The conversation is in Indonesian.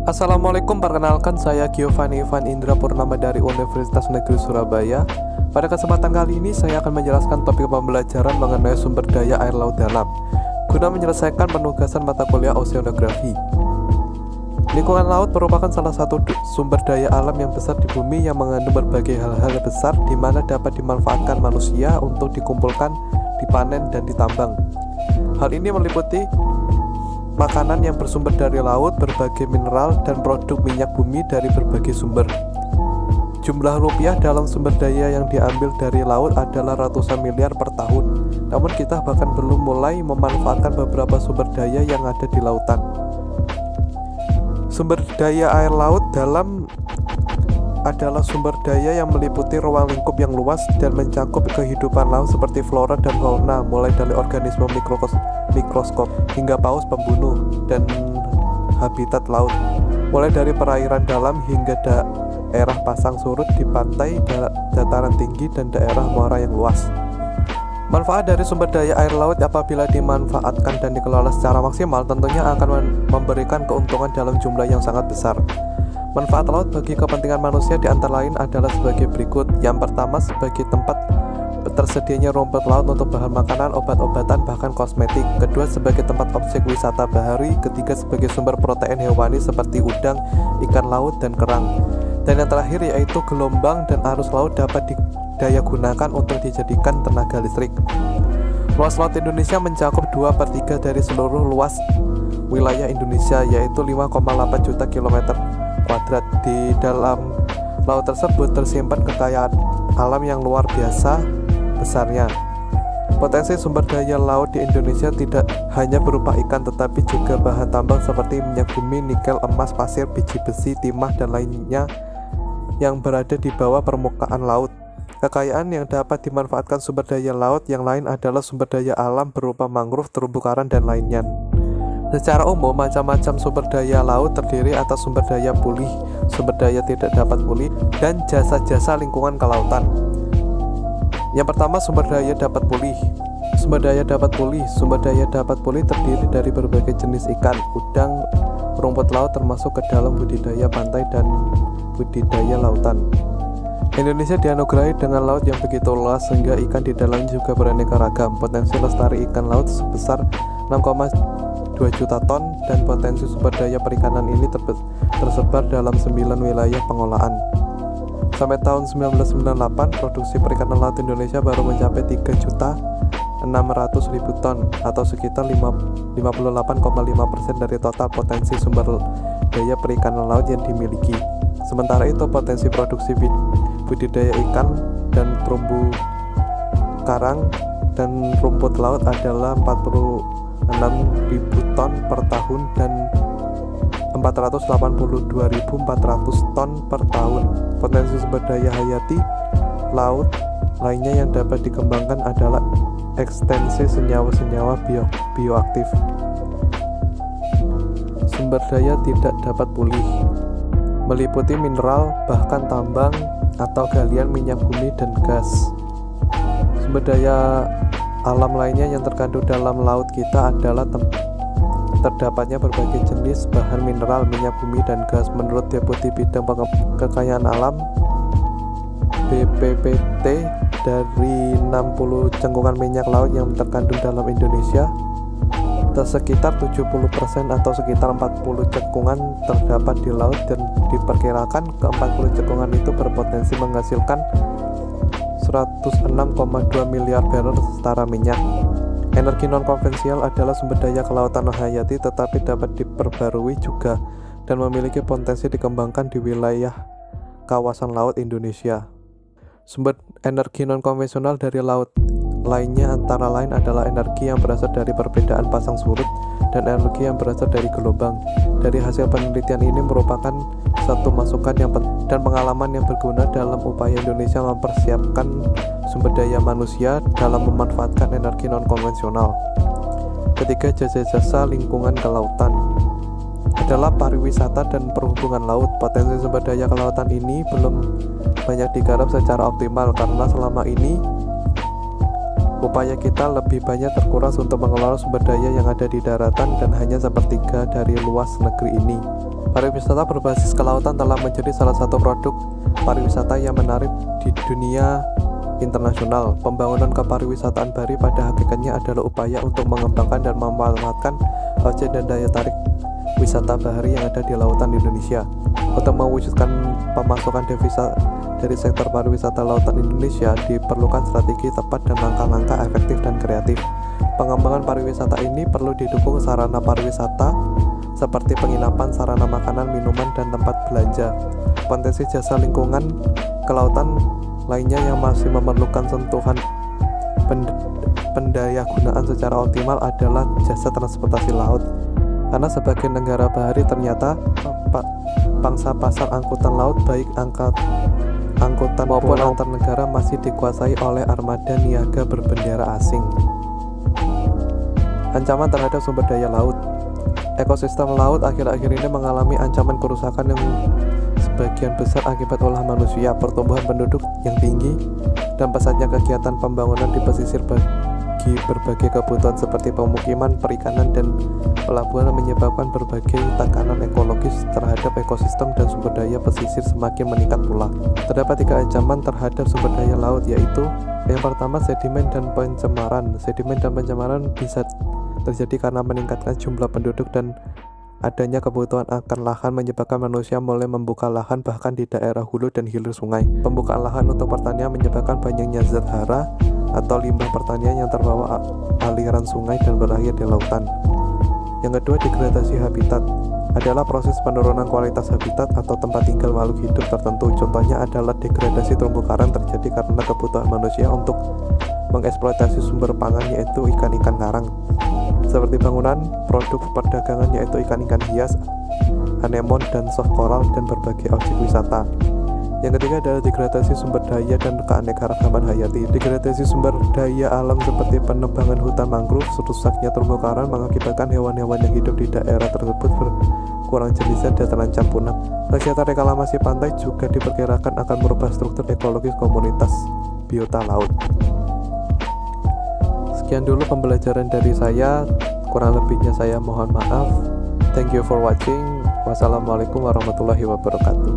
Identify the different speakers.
Speaker 1: Assalamualaikum, perkenalkan saya Giovanni Ivan Indra Purnama dari Universitas Negeri Surabaya. Pada kesempatan kali ini saya akan menjelaskan topik pembelajaran mengenai sumber daya air laut dalam guna menyelesaikan penugasan mata kuliah oceanografi. Lingkungan laut merupakan salah satu sumber daya alam yang besar di bumi yang mengandung berbagai hal-hal besar di mana dapat dimanfaatkan manusia untuk dikumpulkan, dipanen, dan ditambang. Hal ini meliputi makanan yang bersumber dari laut, berbagai mineral, dan produk minyak bumi dari berbagai sumber. Jumlah rupiah dalam sumber daya yang diambil dari laut adalah ratusan miliar per tahun. Namun kita bahkan belum mulai memanfaatkan beberapa sumber daya yang ada di lautan. Sumber daya air laut dalam adalah sumber daya yang meliputi ruang lingkup yang luas dan mencakup kehidupan laut seperti flora dan fauna, mulai dari organisme mikroskop hingga paus pembunuh dan habitat laut, mulai dari perairan dalam hingga daerah pasang surut di pantai, dataran tinggi, dan daerah muara yang luas. Manfaat dari sumber daya air laut apabila dimanfaatkan dan dikelola secara maksimal tentunya akan memberikan keuntungan dalam jumlah yang sangat besar. Manfaat laut bagi kepentingan manusia di antara lain adalah sebagai berikut. Yang pertama, sebagai tempat tersedianya rumput laut untuk bahan makanan, obat-obatan, bahkan kosmetik. Kedua, sebagai tempat objek wisata bahari. Ketiga, sebagai sumber protein hewani seperti udang, ikan laut, dan kerang. Dan yang terakhir yaitu gelombang dan arus laut dapat didaya gunakan untuk dijadikan tenaga listrik. Luas laut Indonesia mencakup 2/3 dari seluruh luas wilayah Indonesia, yaitu 5,8 juta kilometer kuadrat. Di dalam laut tersebut tersimpan kekayaan alam yang luar biasa besarnya. Potensi sumber daya laut di Indonesia tidak hanya berupa ikan, tetapi juga bahan tambang seperti minyak bumi, nikel, emas, pasir, biji besi, timah, dan lainnya yang berada di bawah permukaan laut. Kekayaan yang dapat dimanfaatkan sumber daya laut yang lain adalah sumber daya alam berupa mangrove, terumbu karang, dan lainnya. Secara umum, macam-macam sumber daya laut terdiri atas sumber daya pulih, sumber daya tidak dapat pulih, dan jasa-jasa lingkungan kelautan. Yang pertama, sumber daya dapat pulih. Sumber daya dapat pulih terdiri dari berbagai jenis ikan, udang, rumput laut termasuk ke dalam budidaya pantai dan budidaya lautan. Indonesia dianugerahi dengan laut yang begitu luas sehingga ikan di dalamnya juga beraneka ragam. Potensi lestari ikan laut sebesar 6,2 juta ton dan potensi sumber daya perikanan ini tersebar dalam 9 wilayah pengolahan. Sampai tahun 1998, produksi perikanan laut Indonesia baru mencapai 3.600.000 ton atau sekitar 58,5% dari total potensi sumber daya perikanan laut yang dimiliki. Sementara itu, potensi produksi budidaya ikan dan terumbu karang dan rumput laut adalah 46.000 ton per tahun dan 482.400 ton per tahun. Potensi sumber daya hayati laut lainnya yang dapat dikembangkan adalah ekstensi senyawa-senyawa bioaktif. Sumber daya tidak dapat pulih meliputi mineral, bahkan tambang atau galian minyak bumi dan gas. Sumber daya alam lainnya yang terkandung dalam laut kita adalah terdapatnya berbagai jenis bahan mineral, minyak bumi, dan gas. Menurut Deputi Bidang Kekayaan Alam BPPT, dari 60 cengkungan minyak laut yang terkandung dalam Indonesia, sekitar 70% atau sekitar 40 cekungan terdapat di laut dan diperkirakan ke-40 cekungan itu berpotensi menghasilkan 106,2 miliar barrel setara minyak. Energi non-konvensional adalah sumber daya kelautan hayati tetapi dapat diperbarui juga dan memiliki potensi dikembangkan di wilayah kawasan laut Indonesia. Sumber energi non-konvensional dari laut lainnya antara lain adalah energi yang berasal dari perbedaan pasang surut dan energi yang berasal dari gelombang. Dari hasil penelitian ini merupakan satu masukan dan pengalaman yang berguna dalam upaya Indonesia mempersiapkan sumber daya manusia dalam memanfaatkan energi non-konvensional. Ketiga, jasa-jasa lingkungan kelautan adalah pariwisata dan perhubungan laut. Potensi sumber daya kelautan ini belum banyak digarap secara optimal karena selama ini upaya kita lebih banyak terkuras untuk mengelola sumber daya yang ada di daratan dan hanya sepertiga dari luas negeri ini. Pariwisata berbasis kelautan telah menjadi salah satu produk pariwisata yang menarik di dunia internasional. Pembangunan kepariwisataan Bali pada hakikatnya adalah upaya untuk mengembangkan dan memanfaatkan objek dan daya tarik wisata bahari yang ada di lautan Indonesia. Untuk mewujudkan pemasukan devisa dari sektor pariwisata lautan Indonesia, diperlukan strategi tepat dan langkah-langkah efektif dan kreatif. Pengembangan pariwisata ini perlu didukung sarana pariwisata seperti penginapan, sarana makanan, minuman, dan tempat belanja. Potensi jasa lingkungan kelautan lainnya yang masih memerlukan sentuhan pendayagunaan secara optimal adalah jasa transportasi laut. Karena sebagai negara bahari ternyata pangsa pasar angkutan laut baik angkutan maupun antar negara masih dikuasai oleh armada niaga berbendera asing. Ancaman terhadap sumber daya laut. Ekosistem laut akhir-akhir ini mengalami ancaman kerusakan yang sebagian besar akibat ulah manusia. Pertumbuhan penduduk yang tinggi dan pesatnya kegiatan pembangunan di pesisir bagi berbagai kebutuhan seperti pemukiman, perikanan, dan pelabuhan menyebabkan berbagai tekanan ekologis terhadap ekosistem dan sumber daya pesisir semakin meningkat pula. Terdapat 3 ancaman terhadap sumber daya laut, yaitu yang pertama sedimen dan pencemaran. Sedimen dan pencemaran bisa terjadi karena meningkatkan jumlah penduduk dan adanya kebutuhan akan lahan menyebabkan manusia mulai membuka lahan bahkan di daerah hulu dan hilir sungai. Pembukaan lahan untuk pertanian menyebabkan banyaknya zat hara atau limbah pertanian yang terbawa aliran sungai dan berakhir di lautan. Yang kedua, degradasi habitat adalah proses penurunan kualitas habitat atau tempat tinggal makhluk hidup tertentu. Contohnya adalah degradasi terumbu karang terjadi karena kebutuhan manusia untuk mengeksploitasi sumber pangan, yaitu ikan-ikan karang, seperti bangunan, produk perdagangan yaitu ikan-ikan hias, anemon, dan soft coral, dan berbagai objek wisata. Yang ketiga adalah degradasi sumber daya dan keanekaragaman hayati. Degradasi sumber daya alam seperti penebangan hutan mangrove, rusaknya terumbu karang mengakibatkan hewan-hewan yang hidup di daerah tersebut berkurang jenisnya dan terancam punah. Kegiatan reklamasi pantai juga diperkirakan akan merubah struktur ekologis komunitas biota laut. Sekian dulu pembelajaran dari saya, kurang lebihnya saya mohon maaf. Thank you for watching. Wassalamualaikum warahmatullahi wabarakatuh.